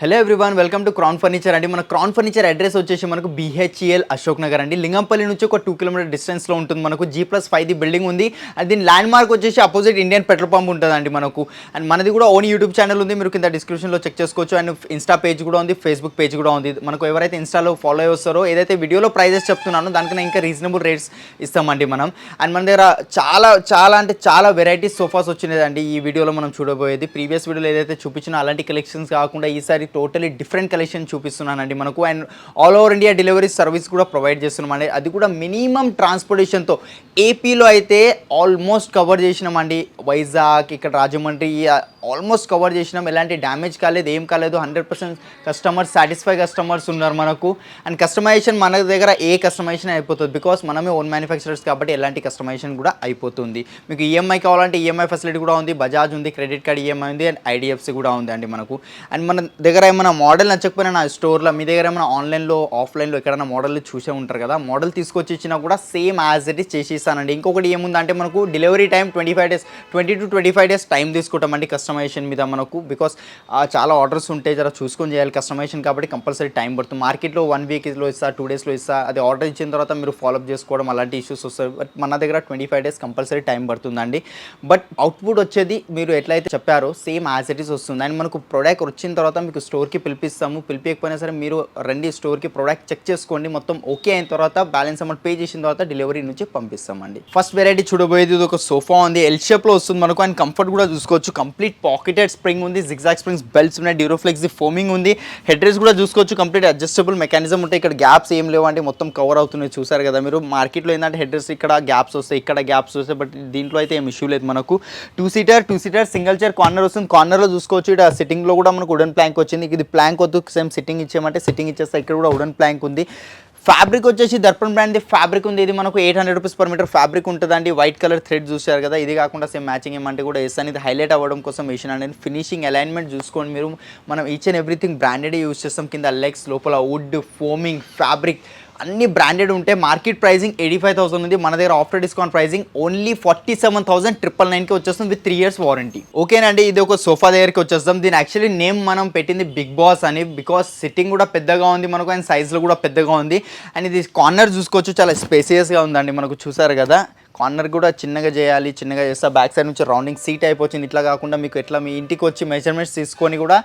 Hello everyone, welcome to crown furniture అండి. మన crown furniture address వచ్చేసి మనకు BHEL అశోక్ నగర్ అండి. లింగంపల్లి నుంచి ఒక 2 కిలోమీటర్ డిస్టెన్స్లో ఉంటుంది. మనకు G+5 ది బిల్డింగ్ ఉంది. అండ్ దీని ల్యాండ్ మార్క్ వచ్చేసి అపోజిట్ ఇండియన్ పెట్రోల్ పంప్ ఉంటుందండి మనకు. అండ్ మనది కూడా ఓన్ యూట్యూబ్ ఛానల్ ఉంది, మీరు కింద డిస్క్రిప్షన్లో చెక్ చేసుకోవచ్చు. అండ్ ఇన్స్టా పేజ్ కూడా ఉంది, ఫేస్బుక్ పేజ్ కూడా ఉంది. మనకు ఎవరైతే ఇన్స్టాలో ఫాలో చేస్తారో, ఏదైతే వీడియోలో ప్రైజెస్ చెప్తున్నానో దానికన్నా ఇంకా రీజనబుల్ రేట్స్ ఇస్తామండి మనం. అండ్ మన దగ్గర చాలా వెరైటీస్ సోఫాస్ వచ్చినాయండి ఈ వీడియోలో మనం చూడబోయేది. ప్రీవియస్ వీడియోలో ఏదైతే చూపించినా అలాంటి కలెక్షన్స్ కాకుండా ఈసారి టోటలీ డిఫరెంట్ కలెక్షన్ చూపిస్తున్నానండి మనకు. And all over India delivery service కూడా ప్రొవైడ్ చేస్తున్నామండి. అది కూడా మినిమం ట్రాన్స్పోర్టేషన్తో. ఏపీలో అయితే ఆల్మోస్ట్ కవర్ చేసినామండి. వైజాగ్, ఇక్కడ రాజమండ్రి ఆల్మోస్ట్ కవర్ చేసినాం. ఎలాంటి డ్యామేజ్ కాలేదు, ఏం కాలేదు. 100% కస్టమర్స్ సాటిస్ఫై కస్టమర్స్ ఉన్నారు మనకు. అండ్ కస్టమైజేషన్ మన దగ్గర కస్టమైజేషన్ అయిపోతుంది, బికాస్ మనమే ఓన్ మ్యానుఫ్యాక్చరర్స్ కాబట్టి ఎలాంటి కస్టమైజేషన్ కూడా అయిపోతుంది. మీకు ఈఎంఐ కావాలంటే ఈఎంఐ ఫెసిలిటీ కూడా ఉంది, బజాజ్ ఉంది, క్రెడిట్ కార్డ్ ఈఎంఐ ఉంది, అండ్ ఐడిఎఫ్సి కూడా ఉంది అండి మనకు. అండ్ మన దగ్గర ఏమైనా మోడల్ నచ్చకపోయినా నా స్టోర్లో, మీ దగ్గర ఏమైనా ఆన్లైన్లో ఆఫ్లైన్లో ఎక్కడైనా మోడల్ చూసే ఉంటారు కదా, మోడల్ తీసుకొచ్చి ఇచ్చినా కూడా సేమ్ యాజ్ ఇట్ ఈస్ చేసి ఇస్తానండి. ఇంకొకటి ఏముందంటే మనకు delivery time 20 to 25 days time తీసుకుంటామండి కస్టమైజేషన్ మీద మనకు. బికాస్ చాలా ఆర్డర్స్ ఉంటాయి, జర చూసుకొని చేయాలి కస్టమైజేషన్ కాబట్టి కంపల్సరీ టైం పడుతుంది. మార్కెట్లో 1 weekలో ఇస్తా, 2 daysలో ఇస్తా. అది ఆర్డర్ ఇచ్చిన తర్వాత మీరు ఫాలోఅప్ చేసుకోవడం అలాంటి ఇష్యూస్ వస్తాయి. బట్ మన దగ్గర 25 days కంపల్సరీ టైం పడుతుందండి. బట్ అవుట్పుట్ వచ్చేది మీరు ఎట్లయితే చెప్పారో సేమ్ యాజ్ ఇట్ ఈస్ వస్తుంది. అండ్ మనకు ప్రోడక్ట్ వచ్చిన తర్వాత మీకు స్టోర్కి పిలిపిస్తాము. పిలిపియకపోయినా సరే మీరు రండి స్టోర్కి, ప్రోడక్ట్ చెక్ చేసుకోండి. మొత్తం ఓకే అయిన తర్వాత బ్యాలెన్స్ అమౌంట్ పే చేసిన తర్వాత డెలివరీ నుంచి పంపిస్తామండి. ఫస్ట్ వెరైటీ చూడబోయేది ఇది ఒక సోఫా ఉంది, ఎల్ షేప్లో వస్తుంది మనకు. అండ్ కంఫర్ట్ కూడా చూసుకోవచ్చు. కంప్లీట్ పాకెటెడ్ స్ప్రింగ్ ఉంది, జిగ్జాగ్ స్ప్రింగ్స్, బెల్ట్స్ ఉన్నాయి, డ్యూరోఫ్లెక్స్ ఫోమింగ్ ఉంది. హెడ్ రెస్ట్ కూడా చూసుకోవచ్చు, కంప్లీట్ అడ్జస్టబుల్ మెకానిజం ఉంటాయి. ఇక్కడ గ్యాప్స్ ఏం లేవు అంటే మొత్తం కవర్ అవుతున్నాయి, చూసారు కదా మీరు. మార్కెట్లో ఏంటంటే హెడ్ రెస్ట్ ఇక్కడ గ్యాప్స్ వస్తాయి, ఇక్కడ గ్యాప్స్ వస్తాయి. బట్ దీంట్లో అయితే ఏం ఇష్యూ లేదు మనకు. Two seater single chair corner వస్తుంది. కార్నర్లో చూసుకోవచ్చు, ఇక్కడ సిట్టింగ్లో కూడా మనకు వుడెన్ ప్లాంక్ వచ్చింది. ఇది ప్లాంక్ వద్దు, సేమ్ సిట్టింగ్ ఇచ్చేయమంటే సిట్టింగ్ ఇచ్చేస్తా. ఇక్కడ కూడా వుడెన్ ప్లాంక్ ఉంది. ఫ్యాబ్రిక్ వచ్చేసి దర్పణ్ బ్రాండ్ది ఫ్యాబ్రిక్ ఉంది. ఇది మనకు 800 రూపీస్ పర్ మీటర్ ఫ్యాబ్రిక్ ఉంటుందండి. వైట్ కలర్ థ్రెడ్ చూసారు కదా. ఇది కాకుండా సేమ్ మ్యాచింగ్ ఏమంటే కూడా వేస్తాను. ఇది హైలైట్ అవ్వడం కోసం వేసినాను నేను. ఫినిషింగ్ అలైన్మెంట్ చూసుకోండి మీరు. మనం each and everything branded use చేస్తాం. కింద లెగ్స్, లోపల వుడ్, ఫోమింగ్, ఫ్యాబ్రిక్ అన్ని బ్రాండెడ్ ఉంటే. మార్కెట్ ప్రైజింగ్ 85,000 ఉంది. మన దగ్గర ఆఫ్టర్ డిస్కౌంట్ ప్రైజింగ్ ఓన్లీ 47,999కి వచ్చేస్తుంది విత్ 3 years వారంటీ. ఓకేనండి, ఇది ఒక సోఫా దగ్గరికి వచ్చేస్తాం. దీని యాక్చువల్లీ నేమ్ మనం పెట్టింది బిగ్ బాస్ అని, బికాస్ సిట్టింగ్ కూడా పెద్దగా ఉంది మనకు, అండ్ సైజ్లో కూడా పెద్దగా ఉంది. అండ్ ఇది కార్నర్ చూసుకోవచ్చు, చాలా స్పేసియస్గా ఉందండి మనకు, చూసారు కదా. కార్నర్ కూడా చిన్నగా చేయాలి, చిన్నగా చేస్తా. బ్యాక్ సైడ్ నుంచి రౌండింగ్ సీట్ అయిపోతుంది. ఇట్లా కాకుండా మీకు ఎట్లా మీ ఇంటికి వచ్చి మెజర్మెంట్స్ తీసుకొని కూడా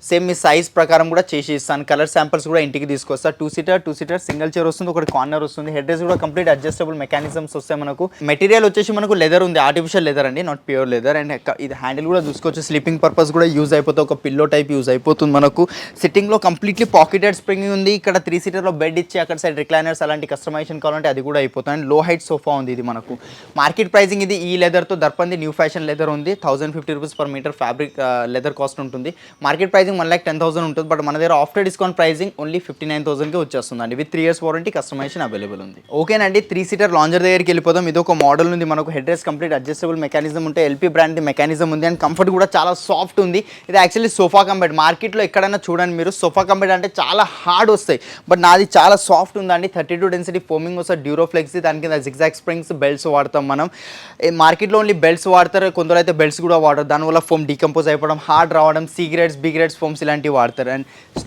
సేమ్ మీ సైజ్ ప్రకారం కూడా చేసి ఇస్తాను. కలర్ శాంపిల్స్ కూడా ఇంటికి తీసుకొస్తా. టూ సీటర్ సింగిల్ చైర్ వస్తుంది, ఒకటి కార్నర్ వస్తుంది. హెడ్ రెస్ట్ కూడా కంప్లీట్ అడ్జస్టబుల్ మెకానిజమ్స్ వస్తాయి మనకు. మెటీరియల్ వచ్చేసి మనకు లెదర్ ఉంది, ఆర్టిఫిషియల్ లెదర్ అండి, నాట్ ప్యూర్ లెదర్. అండ్ ఇది హ్యాండిల్ కూడా చూసుకోవచ్చు, స్లీపింగ్ పర్పస్ కూడా యూజ్ అయిపోతుంది. ఒక పిల్లో టైప్ యూజ్ అయిపోతుంది మనకు. సిట్టింగ్లో కంప్లీట్లీ పాకెటెడ్ స్ప్రింగ్ ఉంది. ఇక్కడ 3 seaterలో బెడ్ ఇచ్చి అక్కడ సైడ్ రిక్లైనర్స్ అలాంటి కస్టమైజేషన్ కావాలంటే అది కూడా అయిపోతుంది. అండ్ లో హైట్ సోఫా ఉంది ఇది మనకు. మార్కెట్ ప్రైజింగ్ ఇది ఈ లెదర్తో దర్పణ్ది న్యూ ఫ్యాషన్ లెదర్ ఉంది. 1050 rupees per metre fabric leather cost ఉంటుంది. మార్కెట్ ప్రైజింగ్ 1,10,000 ఉంటుంది. బట్ మన దగ్గర ఆఫ్టర్ డిస్కౌంట్ ప్రైజింగ్ ఓన్లీ 59,000కి వచ్చేస్తుందండి. With 3 years warranty, customisation available ఉంది. ఓకేనండి, 3 seater లాంజర్ దగ్గరికి వెళ్ళిపోదాం. ఇది ఒక మోడల్ ఉంది మనకు. Head rest complete adjustable mechanism ఉంటే ఎల్పీ బ్రాండ్ మెకానిజం ఉంది. అండ్ కంఫర్ట్ కూడా చాలా సాఫ్ట్ ఉంది. ఇది యాక్చువల్లీ సోఫా కంబెడ్. మార్కెట్లో ఎక్కడైనా చూడండి మీరు, సోఫా కంబెడ్ అంటే చాలా హార్డ్ వస్తాయి. బట్ నాది చాలా సాఫ్ట్ ఉందండి. 32 డెన్సిటీ ఫోమింగ్ వస్తుంది, డ్యూరోఫ్లెక్స్. దాని కింద జిగ్జాగ్ స్ప్రింగ్స్, బెల్ట్స్ వాడతాం మనం. మార్కెట్లో ఓన్లీ బెల్ట్స్ వాడతారు, కొందరు అయితే బెల్ట్స్ కూడా వాడతారు. దానివల్ల ఫోమ్ డీకంపోజ్ అయిపోవడం, హార్డ్ రావడం, C grades, B grades foams ఇలాంటివి వాడతారు. అండ్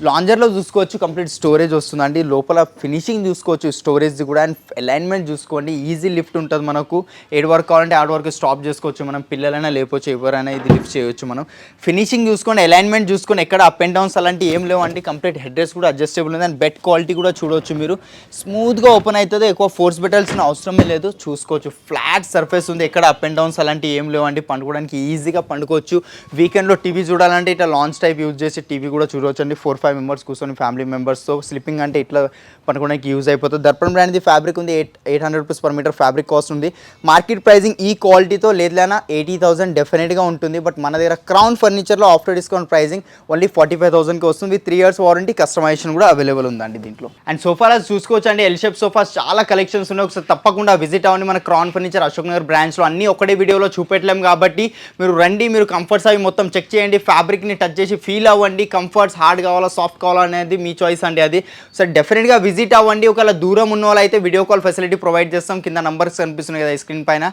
లాంజర్లో చూసుకోవచ్చు, కంప్లీట్ స్టోరేజ్ వస్తుందండి. లోపల ఫినిషింగ్ చూసుకోవచ్చు, స్టోరేజ్ కూడా. అండ్ అలైన్మెంట్ చూసుకోండి, ఈజీ లిఫ్ట్ ఉంటుంది మనకు. 8 వరకు కావాలంటే 8 వరకు స్టాప్ చేసుకోవచ్చు మనం. పిల్లలైనా లేకపోవచ్చు, ఎవరైనా ఇది లిఫ్ట్ చేయవచ్చు మనం. ఫినిషింగ్ చూసుకోండి, అలైన్మెంట్ చూసుకొని, ఎక్కడ అప్ అండ్ డౌన్స్ అలాంటివి ఏం లేవు అండి. కంప్లీట్ హెడ్ రెస్ట్ కూడా అడ్జస్టబుల్ ఉంది. అండ్ బెడ్ క్వాలిటీ కూడా చూడవచ్చు మీరు, స్మూత్గా ఓపెన్ అవుతుంది. ఎక్కువ ఫోర్స్ పెట్టాల్సిన అవసరమే లేదు. చూసుకోవచ్చు, ఫ్లాట్ సర్ఫేస్ ఉంది, ఎక్కడ అప్ అండ్ డౌన్స్ అలాంటివి ఏం లేవండి. పండుకోవడానికి ఈజీగా పండుకోవచ్చు. వీకెండ్లో టీవీ చూడాలంటే ఇట్లా లాంచ్ టైప్ యూజ్ చేసి టీవీ కూడా చూడవచ్చు అండి. 4-5 మెంబర్స్ కూర్చొని ఫ్యామిలీ మెంబర్స్తో స్లీపింగ్ అంటే ఇట్లా పండుకోవడానికి యూజ్ అయిపోతుంది. దర్పణ్ బ్రాండ్ది ఫ్యాబ్రిక్ ఉంది. 800 rupees per metre fabric cost ఉంది. మార్కెట్ ప్రైజింగ్ ఈ క్వాలిటీతో లేదైనా 80,000 డెఫినెట్గా ఉంటుంది. బట్ మన దగ్గర క్రౌన్ ఫర్నిచర్లో ఆఫ్టర్ డిస్కౌంట్ ప్రైజింగ్ ఓన్లీ 45,000కి వస్తుంది. 3 years వారంటీ, కస్టమైజేషన్ కూడా అవైలబుల్ ఉందండి దీంట్లో. అండ్ సోఫాలో చూసుకోవచ్చు అండి, ఎల్ షేప్ సోఫాస్ చాలా కలెక్షన్స్ ఉన్నాయి. ఒకసారి తప్పకుండా విజిట్ అవ్వండి మన Crown crown furniture Ashok Nagar బ్రాంచ్లో అన్నీ ఒకటే వీడియోలో చూపెట్టలేం కాబట్టి మీరు రండి, మీరు కంఫర్ట్స్ అవి మొత్తం చెక్ చేయండి, ఫ్యాబ్రిక్ని టచ్ చేసి ఫీల్ అవ్వండి, కంఫర్ట్స్ హార్డ్ కావాలా సాఫ్ట్ కావాలా అనేది మీ చాయిస్ అండి. అది సో డెఫినెట్గా విజిట్ అవ్వండి. ఒకవేళ దూరం ఉన్న వాళ్ళు అయితే వీడియో కాల్ ఫెసిలిటీ ప్రొవైడ్ చేస్తాం, కింద నంబర్స్ కనిపిస్తున్నాయి కదా స్క్రీన్ పైన,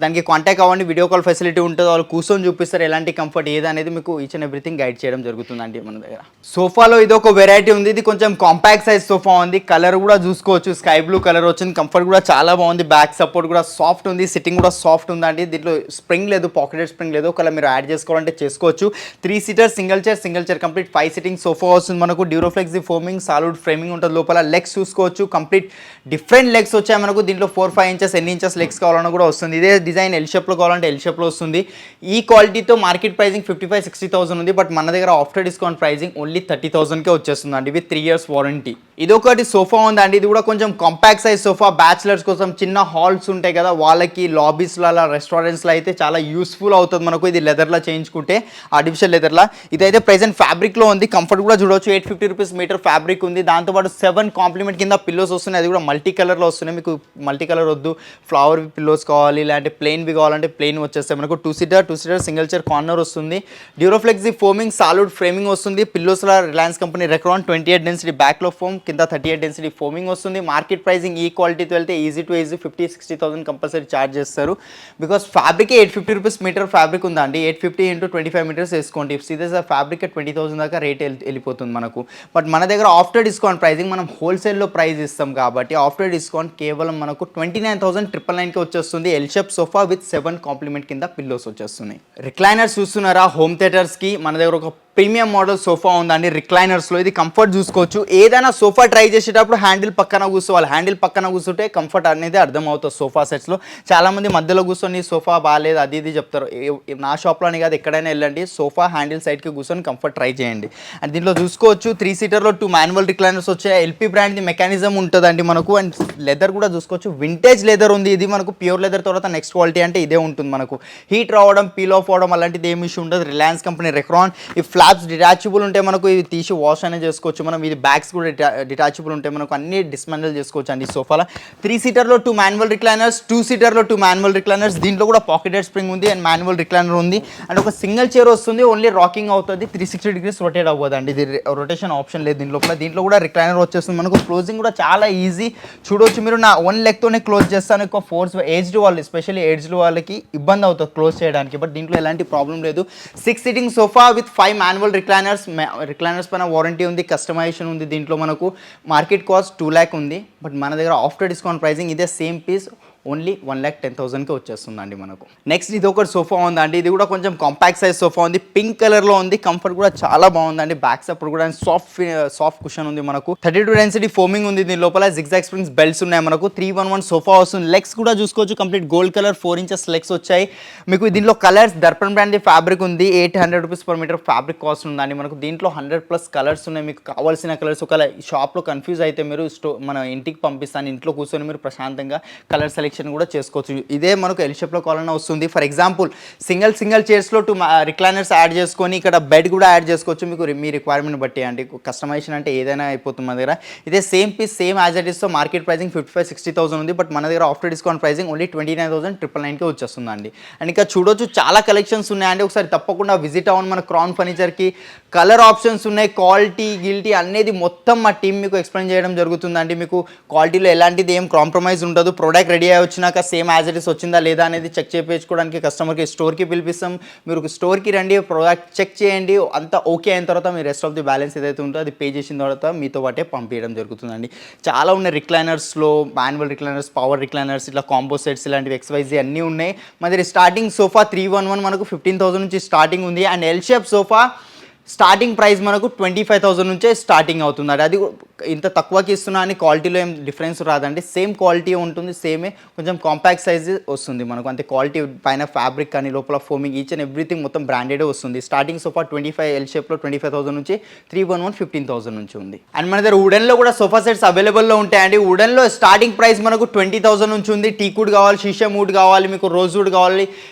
దానికి కాంటాక్ట్ అవ్వండి. వీడియో కాల్ ఫెసిలిటీ ఉంటుంది, వాళ్ళు కూర్చొని చూపిస్తారు ఎలాంటి కంఫర్ట్ ఏది అనేది మీకు ఈచ్ అండ్ ఎవ్రీథింగ్ గైడ్ చేయడం జరుగుతుందండి మన దగ్గర. సోఫాలో ఇది ఒక వెరైటీ ఉంది, ఇది కొంచెం కాంపాక్ట్ సైజ్ సోఫా ఉంది, కలర్ కూడా చూసుకోవచ్చు స్కై బ్లూ కలర్ వచ్చింది, కంఫర్ట్ కూడా చాలా బాగుంది, బ్యాక్ సపోర్ట్ కూడా సాఫ్ట్ ఉంది, సిట్టింగ్ కూడా సాఫ్ట్ ఉందండి. దీంట్లో స్ప్రింగ్ లేదు, పాకెటెడ్ స్ప్రింగ్ లేదు, ఒకవేళ మీరు యాడ్ చేసుకోవాలంటే చేసుకోవచ్చు. 3 seater single chair complete 5 sitting sofa వస్తుంది మనకు. డ్యూరోఫ్లెక్స్ ఫోమింగ్ సాలిడ్ ఫ్రేమింగ్ ఉంటుంది లోపల. లెగ్స్ చూసుకోవచ్చు, కంప్లీట్ డిఫరెంట్ లెగ్స్ వచ్చాయి మనకు. దీంట్లో 4-5 ఇంచెస్ ఎన్ని ఇంచెస్ లెగ్స్ కావాలన్నా కూడా వస్తుంది. ఇదే డిజైన్ ఎల్ షేప్లో కావాలంటే ఎల్ షేప్లో వస్తుంది. ఈ క్వాలిటీతో మార్కెట్ ప్రైజింగ్ 55-60,000 ఉంది, బట్ మన దగ్గర ఆఫ్టర్ డిస్కౌంట్ ప్రైజింగ్ ఓన్లీ 30,000కే వచ్చేస్తుంది అండి, విత్ 3 years వారంటీ. ఇదొకటి సోఫా ఉందండి, ఇది కూడా కొంచెం కాంపాక్ట్ సైజ్ సోఫా, బ్యాచిలర్స్ కోసం చిన్న హాల్స్ ఉంటాయి కదా వాళ్ళకి, లాబీస్లో అలా రెస్టారెంట్స్లో అయితే చాలా యూస్ఫుల్ అవుతుంది మనకు. ఇది లెదర్లో చేయించుకుంటే ఆర్టిఫిషియల్ లెదర్లా. ఇదైతే ప్రెజెంట్ ఫ్యాబ్రిక్లో ఉంది, కంఫర్ట్ కూడా చూడవచ్చు. 850 రూపీస్ మీటర్ ఫ్యాబ్రిక్ ఉంది, దాంతోపాటు 7 కాంప్లిమెంట్ కింద పిల్లోస్ వస్తున్నాయి, అది కూడా మల్టీ కలర్లో వస్తున్నాయి. మీకు మల్టీ కలర్ వద్దు, ఫ్లవర్ పిల్లోస్ కావాలి, ఇలాంటి ప్లెయిన్వి కావాలంటే ప్లెయిన్ వచ్చేస్తాయి మనకు. 2 సీటర్ సింగిల్ చైర్ కార్నర్ వస్తుంది. డ్యూరోఫ్లెక్స్ ఫోమింగ్ సాలిడ్ ఫ్రేమింగ్ వస్తుంది. పిల్లోస్లో రిలయన్స్ కంపెనీ రెక్రాన్ 28 డెన్సిటీ, బ్యాక్లో ఫోమ్, కింద 38 డెన్సిటీ ఫోమింగ్ వస్తుంది. మార్కెట్ ప్రైజింగ్ ఈ క్వాలిటీతో వెళ్తే ఈజీ 50-60,000 కంపల్సరీ ఛార్జ్ చేస్తారు, because fabric 850 rupees meter fabric ఉందండి. 850 × 25 మీటర్స్ వేసుకోండి, సీదే సార్ ఫ్యాబ్రిక్ 20,000 దాకా రేట్ వెళ్ళిపోతుంది మనకు. బట్ మన దగ్గర ఆఫ్టర్ డిస్కౌంట్ ప్రైజింగ్ మనం హోల్సేల్లో ప్రైస్ ఇస్తాం కాబట్టి ఆఫ్టర్ డిస్కౌంట్ కేవలం మనకు 29,999కి వచ్చేస్తుంది. L shape sofa with 7 complement కింద పిల్లోస్ వచ్చేస్తున్నాయి. రిక్లైనర్స్ చూస్తున్నారా, హోమ్ థియేటర్స్కి మన దగ్గర ఒక ప్రీమియం మోడల్ సోఫా ఉందండి రిక్లైనర్స్లో. ఇది కంఫర్ట్ చూసుకోవచ్చు. ఏదైనా సోఫా ట్రై చేసేటప్పుడు హ్యాండిల్ పక్కన కూర్చోవాలి, హ్యాండిల్ పక్కన కూర్చుంటే కంఫర్ట్ అనేది అర్థమవుతుంది. సోఫా సెట్స్లో చాలామంది మధ్యలో కూర్చొని సోఫా బాగాలేదు అది ఇది చెప్తారు. నా షాప్లోని కాదు ఎక్కడైనా వెళ్ళండి, సోఫా హ్యాండిల్ సైడ్కి కూర్చొని కంఫర్ట్ ట్రై చేయండి. అండ్ దీంట్లో చూసుకోవచ్చు 3 సీటర్లో 2 మాన్యువల్ రిక్లైనర్స్ వచ్చాయి. ఎల్పీ బ్రాండ్ది మెకానిజం ఉంటుందండి మనకు. అండ్ లెదర్ కూడా చూసుకోవచ్చు, వింటేజ్ లెదర్ ఉంది. ఇది మనకు ప్యూర్ లెదర్ తర్వాత నెక్స్ట్ క్వాలిటీ అంటే ఇదే ఉంటుంది మనకు. హీట్ రావడం, పీల్ ఆఫ్ అవ్వడం అలాంటిది ఏమి ఇష్యూ ఉండదు. Reliance company Recron. ఈ ఫ్లాప్స్ డిటాచబుల్ ఉంటే మనకు ఇది తీసి వాష్ అనేది చేసుకోవచ్చు మనం. ఇది బ్యాగ్స్ కూడా డిటాచబుల్ ఉంటే మనకు అన్ని డిస్మాండిల్ చేసుకోవచ్చు అండి సోఫాలో. 3 సీటర్లో 2 మాన్యువల్ రిక్లైనర్స్, 2 సీటర్లో 2 మాన్యువల్ రిక్లైనర్స్. దీంట్లో కూడా పాకెటెడ్ స్ప్రింగ్ ఉంది అండ్ మాన్యువల్ రిక్లైనర్ ఉంది. అండ్ ఒక సింగిల్ చైర్ వస్తుంది, ఓన్లీ రాకింగ్ అవుతుంది, 360 degrees రొటేట్ అవ్వదండి. ఇది రొటేషన్ ఆప్షన్ లేదు దీంట్లో కూడా రిక్లైనర్ వచ్చేస్తుంది మనకు. క్లోజింగ్ కూడా చాలా ఈజీ చూడవచ్చు మీరు. నా 1 లెగ్తోనే క్లోజ్ చేస్తాను, ఎక్కువ ఫోర్స్ ఏజ్డ్ వాళ్ళు ఎస్పెషల్లీ ఏజ్డ్ వాళ్ళకి ఇబ్బంది అవుతుంది క్లోజ్ చేయడానికి, బట్ దీంట్లో ఎలాంటి ప్రాబ్లం లేదు. 6 seating sofa with 5 manual recliners పైన వారంటీ ఉంది, కస్టమైజేషన్ ఉంది. దీంట్లో మనకు మార్కెట్ కాస్ట్ 2 lakh ఉంది, బట్ మన దగ్గర ఆఫ్టర్ డిస్కౌంట్ ప్రైజింగ్ ఇదే సేమ్ పీస్ ఓన్లీ 1,10,000కి వచ్చేస్తుందండి మనకు. నెక్స్ట్ ఇది ఒకటి సోఫా ఉందండి, ఇది కూడా కొంచెం కాంపాక్ట్ సైజ్ సోఫా ఉంది, పింక్ కలర్లో ఉంది, కంఫర్ట్ కూడా చాలా బాగుందండి. బ్యాక్ సపోర్ట్ కూడా సాఫ్ట్ కుషన్ ఉంది మనకు. 32 డెన్సిటీ ఫోమింగ్ ఉంది, దీని లోపల జిగ్జాగ్ స్ప్రింగ్స్ బెల్ట్స్ ఉన్నాయి మనకు. 311 సోఫా వస్తుంది. లెగ్స్ కూడా చూసుకోవచ్చు, complete gold colour 4 inches legs వచ్చాయి మీకు. దీంట్లో కలర్స్ దర్పణ్ బ్రాండ్ ఫ్యాబ్రిక్ ఉంది, 800 rupees per metre fabric cost ఉందండి మనకు. దీంట్లో 100+ కలర్స్ ఉన్నాయి, మీకు కావాల్సిన కలర్స్. ఒకవేళ షాప్లో కన్ఫ్యూజ్ అయితే మీరు మన ఇంటికి పంపిస్తాను, ఇంట్లో కూర్చొని మీరు ప్రశాంతంగా కలర్ సెలెక్షన్ కూడా చేసుకోవచ్చు. ఇదే మనకు ఎల్ షేప్లో కావాలన్నా వస్తుంది. ఫర్ ఎగ్జాంపుల్ సింగిల్ చైర్స్లో 2 రిక్లైనర్స్ యాడ్ చేసుకొని ఇక్కడ బెడ్ కూడా యాడ్ చేసుకోవచ్చు మీకు మీ రిక్వైర్మెంట్ బట్టి అండి. కస్టమైజేషన్ అంటే ఏదైనా అయిపోతుంది మన దగ్గర. ఇదే same piece same as it ఇస్తో మార్కెట్ ప్రైజింగ్ 55-60,000 ఉంది, బట్ మన దగ్గర ఆఫ్టర్ డిస్కౌంట్ ప్రైజింగ్ ఓన్లీ 29,999కి వచ్చేస్తుందండి. అండ్ ఇంకా చూడొచ్చు చాలా కలెక్షన్స్ ఉన్నాయండి, ఒకసారి తప్పకుండా విజిట్ అవ్వండి. మన క్రౌన్ ఫర్నిచర్కి కలర్ ఆప్షన్స్ ఉన్నాయి, క్వాలిటీ అనేది మొత్తం మా టీం మీకు ఎక్స్ప్లెయిన్ చేయడం జరుగుతుందండి. మీకు క్వాలిటీలో ఎలాంటిది ఏం కాంప్రమైజ్ ఉండదు. ప్రోడక్ట్ రెడీ అయ్యి వచ్చినాక సేమ్ యాజ్ ఇట్ ఇస్ వచ్చిందా లేదా అనేది చెక్ చేయించుకోవడానికి కస్టమర్కి స్టోర్కి పిలిపిస్తాం. మీరు స్టోర్కి రండి, ప్రోడక్ట్ చెక్ చేయండి, అంతా ఓకే అయిన తర్వాత me rest of the balance ఏదైతే ఉంటుందో అది పే చేసిన తర్వాత మీతో పాటే పంపించడం జరుగుతుందండి. చాలా ఉన్నాయి రిక్లైనర్స్లో, మాన్యువల్ రిక్లైనర్స్, పవర్ రిక్లైనర్స్, ఇట్లా కాంబో సెట్స్ ఇలాంటివి XYZ అన్నీ ఉన్నాయి. మన దగ్గర స్టార్టింగ్ సోఫా 311 మనకు 15,000 నుంచి స్టార్టింగ్ ఉంది. And L shape sofa starting price మనకు 25,000 నుంచే స్టార్టింగ్ అవుతుంది. అది ఇంత తక్కువకి ఇస్తున్నా అని క్వాలిటీలో ఏం డిఫరెన్స్ రాదండి, సేమ్ క్వాలిటీ ఉంటుంది, సేమే కొంచెం కాంపాక్ట్ సైజ్ వస్తుంది మనకు. అంతే క్వాలిటీ పైన ఫ్యాబ్రిక్ కానీ లోపల ఫోమింగ్ ఈచ్ అండ్ ఎవ్రీథింగ్ మొత్తం బ్రాండెడే వస్తుంది. స్టార్టింగ్ సోఫా 25 ఎల్ షేప్లో 25,000 నుంచి, 311 15,000 నుంచి ఉంది. అండ్ మన దగ్గర వుడెన్లో కూడా సోఫా సెట్స్ అవైలబుల్లో ఉంటాయండి. వుడెన్లో స్టార్టింగ్ ప్రైస్ మనకు 20,000 నుంచి ఉంది. టీకుడ్ కావాలి, షీషమ్ వుడ్ కావాలి, మీకు రోజ్ వుడ్ కావాలి,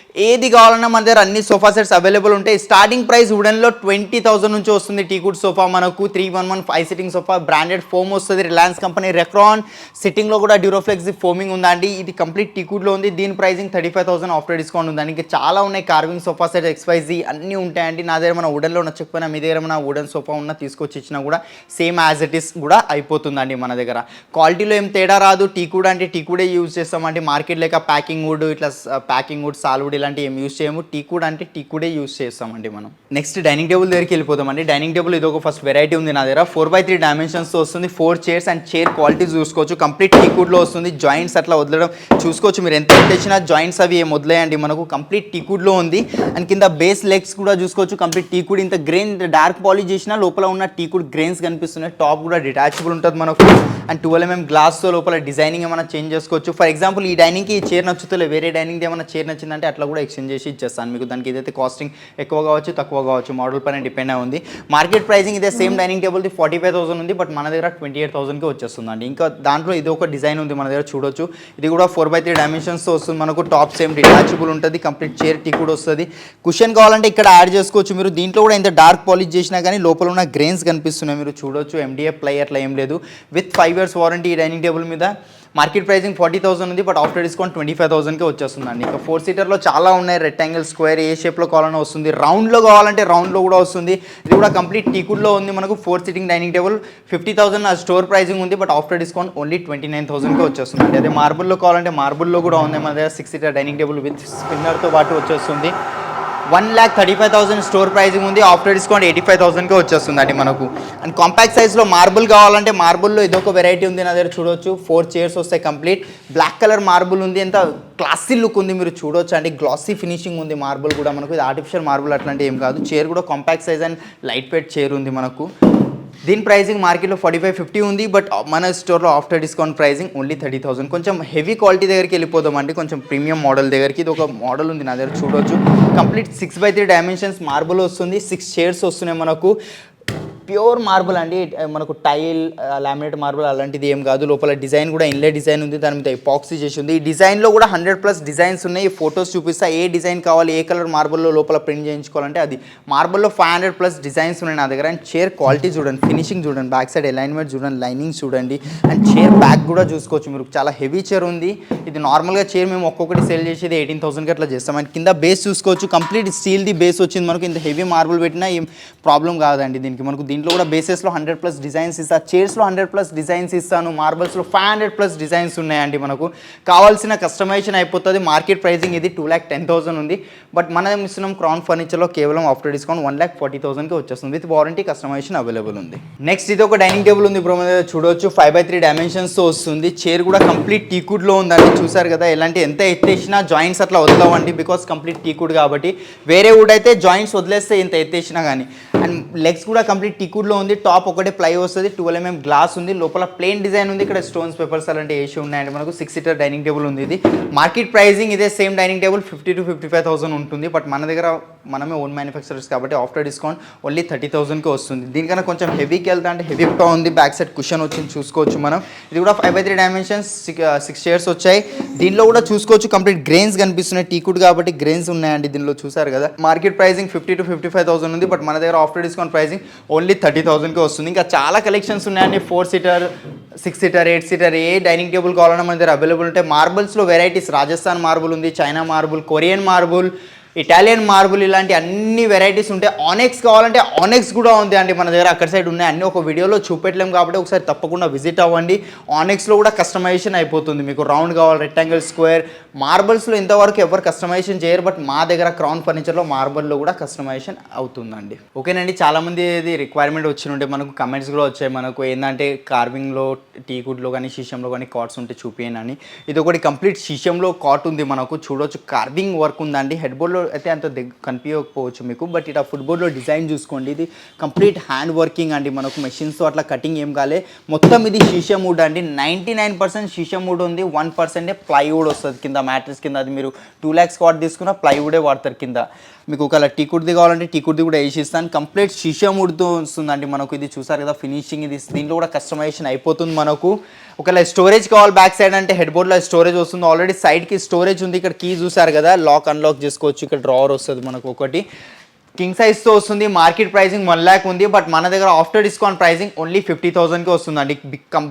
ఏది కావాలన్నా మన దగ్గర అన్ని సోఫా సెట్స్ అవైలబుల్ ఉంటాయి. స్టార్టింగ్ ప్రైస్ వుడెన్లో 20,000 నుంచి వస్తుంది. టీకుడ్ సోఫా మనకు 311 5 sitting sofa branded branded foam వస్తుంది, రిలయన్స్ కంపెనీ రెక్రాన్ సిట్టింగ్లో కూడా డ్యూరోఫ్లెక్స్ ఫోమింగ్ ఉందండి. ఇది కంప్లీట్ టీకుడ్లో ఉంది. దీని ప్రైసింగ్ 35,000 ఆఫ్టర్ డిస్కౌంట్ ఉందండి. ఇంకా చాలా ఉన్నాయి, కార్వింగ్ సోఫా సెట్ XYZ అన్నీ ఉంటాయండి. నా దగ్గర మన వుడెన్లో నచ్చకపోయినా మీ దగ్గర మన వుడెన్ సోఫా ఉన్న తీసుకొచ్చి ఇచ్చినా కూడా సేమ్ యాజ్ ఇట్ ఈస్ కూడా అయిపోతుందండి. మన దగ్గర క్వాలిటీలో ఏం తేడా రాదు. టీకుడ్ అంటే టీకుడే యూజ్ చేస్తామండి. మార్కెట్ లేక ప్యాకింగ్ వుడ్ ఇట్లా ప్యాకింగ్ వుడ్ సాల్వుడ్ ఇలాంటివి ఏం యూజ్ చేయము. టీకుడ్ అంటే టీకుడే యూజ్ చేస్తామండి మనం. నెక్స్ట్ డైనింగ్ టేబుల్ దగ్గరికి వెళ్ళిపోతామండి. డైనింగ్ టేబుల్ ఇది ఒక ఫస్ట్ వెరైటీ ఉంది నా దగ్గర. 4x3 డైమెన్షన్స్తో వస్తుంది. 4 చైర్స్ అండ్ చైర్ క్వాలిటీ చూసుకోవచ్చు. కంప్లీట్ టీకుడ్లో వస్తుంది. జాయింట్స్ అట్లా వదలడం చూసుకోవచ్చు. మీరు ఎంత తెచ్చినా జాయింట్స్ అవి ఏం వదిలేయండి. మనకు కంప్లీట్ టీకుడ్లో ఉంది. అండ్ కింద బేస్ లెగ్స్ కూడా చూసుకోవచ్చు. కంప్లీట్ టీకుడ్ ఇంత గ్రెయిన్ డార్క్ పాలిష్ చేసినా లోపల ఉన్న టీకుడ్ గ్రెయిన్స్ కనిపిస్తున్నాయి. టాప్ కూడా డిటాచబుల్ ఉంటుంది మనకు. అండ్ 12mm గ్లాస్తో లోపల డిజైనింగ్ ఏమైనా చేంజ్ చేసుకోవచ్చు. ఫర్ ఎగ్జాంపుల్ ఈ డైనింగ్కి ఈ చైర్ నచ్చుతలే, వేరే డైనింగ్ ఏమైనా చైర్ నచ్చిందంటే అట్లా కూడా ఎక్స్చేంజ్ చేసి ఇచ్చేస్తాను మీకు. దానికి ఏదైతే కాస్టింగ్ ఎక్కువ కావచ్చు తక్కువ కావచ్చు, మోడల్ పైన డిపెండ్ అయి ఉంది. మార్కెట్ ప్రైసింగ్ ఇదే సేమ్ డైనింగ్ టేబుల్ది 45,000 ఉంది, బట్ మన దగ్గర 28,000కి వచ్చేస్తుందండి. ఇంకా దాంట్లో ఇది ఒక డిజైన్ ఉంది మన దగ్గర చూడొచ్చు. ఇది కూడా 4x3 డైమెన్షన్స్తో వస్తుంది మనకు. టాప్ సేమ్ డిటాచబుల్ ఉంటుంది. కంప్లీట్ చైర్ టీకుడ్ వస్తుంది. కుషన్ కావాలంటే ఇక్కడ యాడ్ చేసుకోవచ్చు మీరు. దీంట్లో కూడా ఇంత డార్క్ పాలిష్ చేసినా కానీ లోపల ఉన్న గ్రెయిన్స్ కనిపిస్తున్నాయి మీరు చూడొచ్చు. MDF ప్లై అట్లా ఏం లేదు. విత్ 5 years వారంటీ ఈ డైనింగ్ టేబుల్ మీద. మార్కెట్ ప్రైసింగ్ 40,000 ఉంది, బట్ ఆఫ్టర్ డిస్కౌంట్ 25,000కే వచ్చేస్తుందండి. ఇంకా 4 సీటర్లో చాలా ఉన్నాయి. రెక్టాంగిల్, స్క్వేర్, ఏ షేప్లో కావాలన్నా వస్తుంది. రౌండ్లో కావాలంటే రౌండ్లో కూడా వస్తుంది. ఇది కూడా కంప్లీట్ టీకుడ్లో ఉంది మనకు. 4 seating dining table 50,000 store pricing ఉంది, బట్ ఆఫ్టర్ డిస్కౌంట్ ఓన్లీ 29,000కే వచ్చేస్తుందండి. అదే మార్బుల్లో కావాలంటే మార్బుల్లో కూడా ఉంది మన దగ్గర. 6 సీటర్ డైనింగ్ టేబుల్ విత్ స్పిన్నర్తో పాటు వచ్చేస్తుంది. 1,35,000 స్టోర్ ప్రైసింగ్ ఉంది. ఆఫ్టర్ డిస్కౌంట్ 85,000కే వచ్చేస్తుందండి మనకు. అండ్ కాంపాక్ట్ సైజ్లో మార్బుల్ కావాలంటే మార్బుల్లో ఇదొక వెరైటీ ఉంది నా దగ్గర చూడొచ్చు. 4 చైర్స్ వస్తాయి కంప్లీట్. బ్లాక్ కలర్ మార్బుల్ ఉంది. ఎంత క్లాసీ లుక్ ఉంది మీరు చూడొచ్చు అండి. గ్లాసీ ఫినిషింగ్ ఉంది మార్బుల్ కూడా మనకు. ఇది ఆర్టిఫిషియల్ మార్బుల్ అట్లాంటివి ఏం కాదు. చైర్ కూడా compact size and light weight chair ఉంది మనకు. దీని ప్రైసింగ్ మార్కెట్లో 45-50 ఉంది, బట్ మన స్టోర్లో ఆఫ్టర్ డిస్కౌంట్ ప్రైసింగ్ ఓన్లీ 30,000. కొంచెం హెవీ క్వాలిటీ దగ్గరికి వెళ్ళిపోదామండి. కొంచెం ప్రీమియం మోడల్ దగ్గరికి. ఇది ఒక మోడల్ ఉంది నా దగ్గర చూడొచ్చు. కంప్లీట్ 6x3 డైమెన్షన్స్ మార్బుల్ వస్తుంది. 6 చైర్స్ వస్తున్నాయి మనకు. ప్యూర్ మార్బుల్ అండి. మనకు టైల్, లామినేట్ మార్బుల్ అలాంటిది ఏం కాదు. లోపల డిజైన్ కూడా ఇన్లే డిజైన్ ఉంది. దాని మీద ఎపాక్సీ చేసి ఉంది. ఈ డిజైన్లో కూడా 100+ డిజైన్స్ ఉన్నాయి. ఫొటోస్ చూపిస్తా. ఏ డిజైన్ కావాలి, ఏ కలర్ మార్బుల్లో లోపల ప్రింట్ చేయించుకోవాలంటే అది. మార్బుల్లో 500+ డిజైన్స్ ఉన్నాయి నా దగ్గర. అండ్ చైర్ క్వాలిటీ చూడండి, ఫినిషింగ్ చూడండి, బ్యాక్ సైడ్ అలైన్మెంట్ చూడండి, లైనింగ్ చూడండి. అండ్ చైర్ బ్యాక్ కూడా చూసుకోవచ్చు మీరు. చాలా హెవీ చైర్ ఉంది. ఇది నార్మల్గా చైర్ మేము ఒక్కొక్కటి సేల్ చేసేది 18,000కి అట్లా చేస్తాం. అండ్ కింద బేస్ చూసుకోవచ్చు. కంప్లీట్ స్టీల్ది బేస్ వచ్చింది మనకు. ఇంత హెవీ మార్బుల్ పెట్టినా ఏం ప్రాబ్లం కాదండి దీనికి. మనకు దీంట్లో కూడా బేసెస్లో 100+ డిజైన్స్ ఇస్తాను. చైర్స్లో 100+ డిజైన్స్ ఇస్తాను. మార్బల్స్లో 500+ డిజైన్స్ ఉన్నాయండి మనకు. కావాల్సిన కస్టమైజేషన్ అయిపోతుంది. మార్కెట్ ప్రైసింగ్ ఇది 2,10,000 ఉంది, బట్ మనం ఇస్తున్నాం క్రౌన్ ఫర్నిచర్లో కేవలం ఆఫ్టర్ డిస్కౌంట్ 1,40,000కి వచ్చేస్తుంది. విత్ వారంటీ కస్టమైజేషన్ అవైలబుల్ ఉంది. నెక్స్ట్ ఇది ఒక డైనింగ్ టేబుల్ ఉంది బ్రో, మీద చూడొచ్చు. 5x3 డైమెన్షన్స్తో వస్తుంది. చైర్ కూడా కంప్లీట్ టీకుడ్లో ఉందండి. చూసారు కదా, ఎలాంటి ఎంత ఎత్తేసినా జాయింట్స్ అట్లా వదలవండి, బికాస్ కంప్లీట్ టీకుడ్ కాబట్టి. వేరే వుడ్ అయితే జాయింట్స్ వదిలేస్తే ఎంత ఎత్తేసినా కానీ. అండ్ లెగ్స్ కూడా కంప్లీట్ టీకుడ్లో ఉంది. టాప్ ఒకటే ప్లై వస్తుంది. 12mm గ్లాస్ ఉంది. లోపల ప్లెయిన్ డిజైన్ ఉంది. ఇక్కడ స్టోన్స్, పేపర్స్ అలాంటి వేసి ఉన్నాయండి మనకు. 6 సీటర్ డైనింగ్ టేబుల్ ఉంది. ఇది మార్కెట్ ప్రైసింగ్ ఇదే సేమ్ డైనింగ్ టేబుల్ 50,000-55,000 ఉంటుంది, బట్ మన దగ్గర మనమే ఓన్ మ్యానుఫ్యాక్చరర్స్ కాబట్టి ఆఫ్టర్ డిస్కౌంట్ ఓన్లీ 30,000కి వస్తుంది. దీనికన్నా కొంచెం హెవీకి వెళ్తా అంటే హెవీగా ఉంది. బ్యాక్ సైడ్ కుషన్ వచ్చింది చూసుకోవచ్చు మనం. ఇది కూడా 5x3 డైమెన్షన్స్ 6 చైర్స్ వచ్చాయి. దీనిలో కూడా చూసుకోవచ్చు కంప్లీట్ గ్రెయిన్స్ కనిపిస్తున్నాయి. టీకుడ్ కాబట్టి గ్రెయిన్స్ ఉన్నాయండి దీనిలో. చూసారు కదా, మార్కెట్ ప్రైసింగ్ 50,000-55,000 ఉంది, బట్ మన దగ్గర ఆఫ్టర్ డిస్కౌంట్ ప్రైసింగ్ ఓన్లీ 30,000కి వస్తుంది. ఇంకా చాలా కలెక్షన్స్ ఉన్నాయండి. 4 సీటర్, 6 సీటర్, 8 సీటర్ ఏ డైనింగ్ టేబుల్ కావాలన్నా మన దగ్గర అవైలబుల్ ఉంటాయి. మార్బుల్స్లో వెరైటీస్ రాజస్థాన్ మార్బుల్ ఉంది, China marble, Korean marble, Italian marble, ఇలాంటి అన్ని వెరైటీస్ ఉంటాయి. ఆనెక్స్ కావాలంటే ఆనెక్స్ కూడా ఉంది అండి మన దగ్గర. అక్కడ సైడ్ ఉన్నాయి. అన్నీ ఒక వీడియోలో చూపెట్టలేము కాబట్టి ఒకసారి తప్పకుండా విజిట్ అవ్వండి. ఆనెక్స్లో కూడా కస్టమైజేషన్ అయిపోతుంది మీకు. రౌండ్ కావాలి, రెక్టాంగిల్, స్క్వేర్. మార్బల్స్లో ఇంతవరకు ఎవరు కస్టమైజేషన్ చేయరు, బట్ మా దగ్గర క్రౌన్ ఫర్నిచర్లో మార్బల్లో కూడా కస్టమైజేషన్ అవుతుందండి. ఓకేనండి, చాలామంది ఇది రిక్వైర్మెంట్ వచ్చినుంటే మనకు కమెంట్స్ కూడా వచ్చాయి మనకు. ఏంటంటే కార్వింగ్లో, టీకుడ్లో కానీ షీషంలో కానీ కార్డ్స్ ఉంటే చూపించండి అని. ఇది ఒకటి కంప్లీట్ షీషంలో కార్ట్ ఉంది మనకు. చూడొచ్చు కార్వింగ్ వర్క్ ఉందండి. హెడ్ బోర్డ్లో అయితే అంత కనిపించకపోవచ్చు మీకు, బట్ ఇట్లా ఫుట్బోర్డ్లో డిజైన్ చూసుకోండి. ఇది కంప్లీట్ హ్యాండ్ వర్కింగ్ అండి మనకు. మెషిన్స్తో అట్లా కటింగ్ ఏం కాలే. మొత్తం ఇది షీషం వుడ్ అండి. 99% షీషం వుడ్ ఉంది. 1% ప్లైవుడ్ వస్తుంది కింద, మ్యాట్రిక్స్ కింద. అది మీరు 2 lakhs కార్డ్ తీసుకున్న ప్లైవుడే వాడతారు కింద. మీకు ఒకవేళ టీకుడ్ది కావాలంటే టీకుడ్ది కూడా వేసి ఇస్తాను. కంప్లీట్ షీషం వుడ్తో వస్తుందండి మనకు. ఇది చూసారు కదా ఫినిషింగ్. ఇది దీంట్లో కూడా కస్టమైజేషన్ అయిపోతుంది మనకు. ఒకవేళ స్టోరేజ్ కావాలి బ్యాక్ సైడ్ అంటే హెడ్ బోర్డ్లో స్టోరేజ్ వస్తుంది. ఆల్రెడీ సైడ్కి స్టోరేజ్ ఉంది. ఇక్కడ కీ చూసారు కదా, లాక్ అన్లాక్ చేసుకోవచ్చు. ఇక్కడ డ్రావర్ వస్తుంది మనకు ఒకటి. కింగ్ సైజ్తో వస్తుంది. మార్కెట్ ప్రైసింగ్ 1,00,000 ఉంది, బట్ మన దగ్గర ఆఫ్టర్ డిస్కౌంట్ ప్రైసింగ్ ఓన్లీ 50,000కి వస్తుందండి.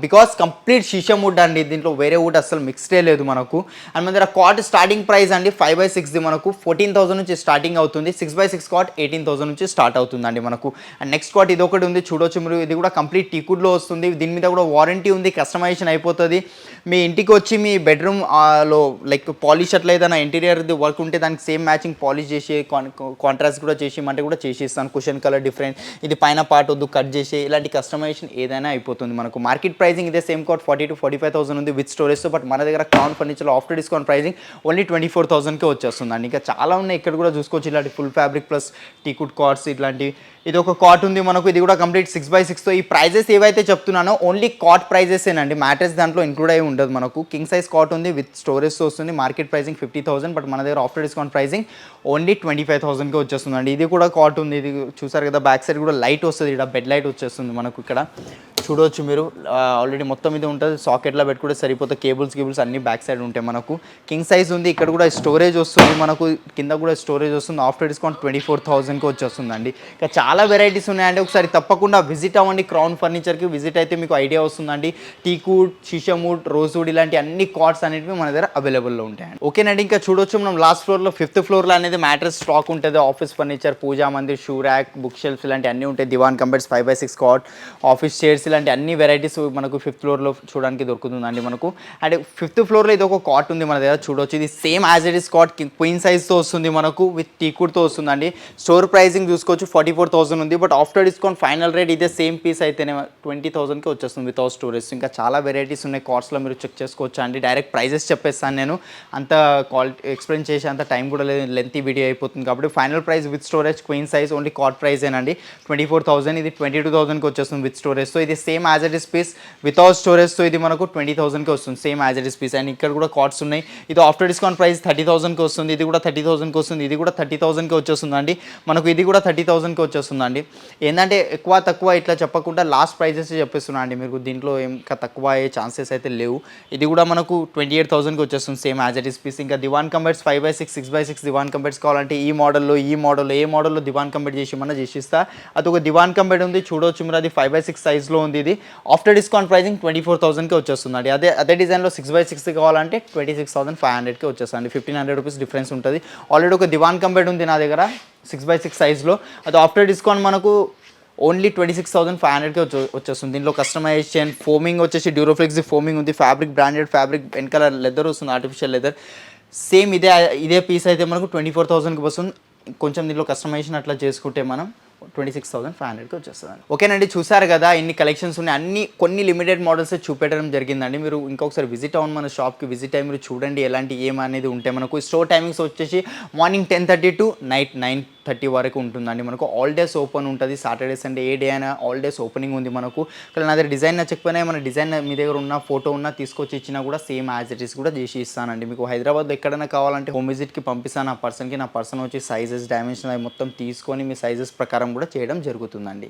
బికాస్ కంప్లీట్ షీషం వుడ్ అండి, దీంట్లో వేరే వుడ్ అసలు మిక్స్డే లేదు మనకు. అండ్ మన దగ్గర కాట్ స్టార్టింగ్ ప్రైస్ అండి 5/6ది మనకు 14,000 నుంచి స్టార్టింగ్ అవుతుంది. 6/6 కాట్ 18,000 నుంచి స్టార్ట్ అవుతుందండి మనకు. అండ్ నెక్స్ట్ కాట్ ఇది ఒకటి ఉంది చూడొచ్చు మీరు, ఇది కూడా కంప్లీట్ టీకుడ్లో వస్తుంది. దీని మీద కూడా వారంటీ ఉంది, కస్టమైజేషన్ అయిపోతుంది. మీ ఇంటికి వచ్చి మీ బెడ్రూమ్ లో లైక్ పాలిష్ అట్లా ఏదైనా ఇంటీరియర్ వర్క్ ఉంటే దానికి సేమ్ మ్యాచింగ్ పాలిష్ చేసి కాంట్రాస్ట్ కూడా చేసి అంటే కూడా చేసి ఇస్తాను. కుషన్ కలర్ డిఫరెంట్, ఇది పైన పార్ట్ వద్దు కట్ చేసి, ఇలాంటి కస్టమైజేషన్ ఏదైనా అయిపోతుంది మనకు. మార్కెట్ ప్రైసింగ్ ఇదే సేమ్ కాట్ 40 to 45,000 ఉంది విత్ స్టోరేజ్తో. బట్ మన దగ్గర క్రౌన్ ఫర్నిచర్లో ఆఫ్టర్ డిస్కౌంట్ ప్రైసింగ్ ఓన్లీ 24,000కే వచ్చేస్తుందండి. ఇంకా చాలా ఉన్నాయి, ఇక్కడ కూడా చూసుకోవచ్చు. ఇలాంటి full fabric plus teakwood cards ఇట్లాంటి. ఇది ఒక కాట్ ఉంది మనకు, ఇది కూడా కంప్లీట్ 6/6తో. ఈ ప్రైజెస్ ఏవైతే చెప్తున్నానో ఓన్లీ కాట్ ప్రైజెసేనండి, మ్యాట్రెస్ దాంట్లో ఇంక్లూడ్ అయి ఉండదు మనకు. కింగ్ సైజ్ కాట్ ఉంది విత్ స్టోరేజ్తో వస్తుంది. మార్కెట్ ప్రైసింగ్ 50,000, బట్ మన దగ్గర ఆఫ్టర్ డిస్కౌంట్ ప్రైసింగ్ ఓన్లీ 25,000కే వచ్చేస్తుందండి. ఇది కూడా కాట్ ఉంది, ఇది చూసారు కదా, బ్యాక్ సైడ్ కూడా లైట్ వస్తుంది, ఇక్కడ బెడ్ లైట్ వచ్చేస్తుంది మనకు. ఇక్కడ చూడవచ్చు మీరు, ఆల్రెడీ మొత్తం ఇది ఉంటుంది, సాకెట్లో పెట్టుకుంటే సరిపోతే. కేబుల్స్ అన్ని బ్యాక్ సైడ్ ఉంటాయి మనకు. కింగ్ సైజ్ ఉంది, ఇక్కడ కూడా స్టోరేజ్ వస్తుంది మనకు, కింద కూడా స్టోరేజ్ వస్తుంది. ఆఫ్టర్ డిస్కౌంట్ 24,000కి వచ్చేస్తుందండి. ఇంకా చాలా వెరైటీస్ ఉన్నాయండి, ఒకసారి తప్పకుండా విజిట్ అవ్వండి. క్రౌన్ ఫర్నిచర్కి విజిట్ అయితే మీకు ఐడియా వస్తుందండి. టీకుడ్, షీషముడ్, రోజ్వుడ్ ఇలాంటి అన్ని కార్డ్స్ అనేవి మన దగ్గర అవైలబుల్లో ఉంటాయండి. ఓకేనండి, ఇంకా చూడొచ్చు మనం లాస్ట్ ఫ్లోర్లో 5th ఫ్లోర్లో అనేది మ్యాట్రెస్ స్టాక్ ఉంటుంది. Office furniture, puja mandir, shoe rack, book shelves ఇలాంటి అన్నీ ఉంటాయి. Divan cum beds 5/6 cot, office chairs ఇలాంటి అన్ని వెరైటీస్ మనకు 5th ఫ్లోర్లో చూడడానికి దొరుకుతుందండి మనకు. అండ్ 5th ఫ్లోర్లో ఇది ఒక కాట్ ఉంది మన దగ్గర చూడొచ్చు. ఇది same as it is cot queen సైజ్తో వస్తుంది మనకు, విత్ టీకుడ్తో వస్తుందండి. స్టోర్ ప్రైసింగ్ చూసుకోవచ్చు 44,000 ఉంది, but after discount final rate ఇదే సేమ్ పీస్ అయితేనే 20,000కి వచ్చేస్తుంది వితౌట్ స్టోరేజ్. ఇంకా చాలా వెరైటీస్ ఉన్నాయి కార్డ్స్లో, మీరు చెక్ చేసుకోవచ్చు అండి. డైరెక్ట్ ప్రైజెస్ చెప్పేస్తాను నేను, అంత క్వాలిటీ ఎక్స్ప్లెయిన్ చేసే అంత టైం కూడా లేదు, లెంతీ వీడియో అయిపోతుంది కాబట్టి. Final price with storage queen size only cot ప్రైజేనండి 24,000. ఇది 22,000కి వచ్చేస్తుంది విత్ స్టోరేజ్తో. ఇది same as it is piece without స్టోరేజ్తో ఇది మనకు 20,000కి వస్తుంది, same as it is piece. And ఇక్కడ కూడా కార్డ్స్ ఉన్నాయి. ఇది ఆఫ్టర్ డిస్కౌంట్ ప్రైస్ 30,000కి వస్తుంది, ఇది కూడా 30,000కి వస్తుంది, ఇది కూడా 30,000కి వచ్చేస్తుందండి మనకు. ఇది కూడా 30,000కి వచ్చేస్తుందండి. ఏంటంటే ఎక్కువ తక్కువ ఇట్లా చెప్పకుండా లాస్ట్ ప్రైజెస్ చెప్పేస్తున్నా అండి, మీకు దీంట్లో ఇంకా తక్కువ అయ్యే ఛాన్సెస్ అయితే లేవు. ఇది కూడా మనకు 28,000కి వచ్చేస్తుంది, same as it is piece. ఇంకా దివాన్ కంబెడ్స్ 5/6, 6/6 దివాన్ కంబెడ్స్ కావాలంటే ఈ మోడల్లో ఏ మోడల్లో దివాన్ కంబెడ్ చేసి మన చేసిస్తా. అది ఒక దివాన్ కంబెడ్ ఉంది చూడవచ్చు మీరు, అది 5/6 సైజ్లో ఉంది. ఇది ఆఫ్టర్ డిస్కౌంట్ ప్రైసింగ్ 24,000కి వచ్చేస్తుందండి. అదే డిజైన్లో 6/6 కావాలంటే 26,500కి వచ్చేస్తుంది. 1,500 రూపీస్ డిఫరెన్స్ ఉంటుంది. ఆల్రెడీ ఒక దివాన్ కంబెడ్ ఉంది నా దగ్గర 6/6 సైజ్లో, అది ఆఫ్టర్ డిస్కౌంట్ మనకు ఓన్లీ 26,500కి వచ్చేస్తుంది. దీంట్లో కస్టమైజేషన్ ఫోమింగ్ వచ్చేసి డ్యూరోఫ్లెక్స్ ఫోమింగ్ ఉంది, ఫ్యాబ్రిక్ బ్రాండెడ్ ఫ్యాబ్రిక్, వెనకాల లెదర్ వస్తుంది, ఆర్టిఫిషియల్ లెదర్. సేమ్ ఇదే పీస్ అయితే మనకు 24,000కి వస్తుంది. కొంచెం దీంట్లో కస్టమైజేషన్ అట్లా చేసుకుంటే మనం 26,500కి వచ్చేస్తుంది. ఓకేనండి, చూసారు కదా ఎన్ని కలెక్షన్స్ ఉన్నాయి, కొన్ని లిమిటెడ్ మోడల్స్ చూపెట్టడం జరిగిందండి. మీరు ఇంకొకసారి విజిట్ అవ్వండి మన షాప్కి, విజిట్ అయ్యి మీరు చూడండి ఎలాంటి ఏమనేది ఉంటాయి మనకు. స్టోర్ టైమింగ్స్ వచ్చేసి మార్నింగ్ 10:30 to నైట్ 9:30 వరకు ఉంటుందండి మనకు. ఆల్ డేస్ ఓపెన్ ఉంటుంది, సాటర్డే సండే ఏ డే అయినా ఆల్ డేస్ ఓపెనింగ్ ఉంది మనకు. ఇక్కడ నా దగ్గర డిజైన్ నచ్చకపోయినా మన డిజైన్ మీ దగ్గర ఉన్న ఫోటో ఉన్న తీసుకొచ్చి ఇచ్చినా కూడా సేమ్ యాజ్ ఇట్ ఈస్ కూడా చేసి ఇస్తానండి. మీకు హైదరాబాద్లో ఎక్కడైనా కావాలంటే హోమ్ విజిట్కి పంపిస్తాను నా పర్సన్ వచ్చి సైజెస్ డైమెన్షన్ అవి మొత్తం తీసుకొని మీ సైజెస్ ప్రకారం కూడా చేయడం జరుగుతుందండి.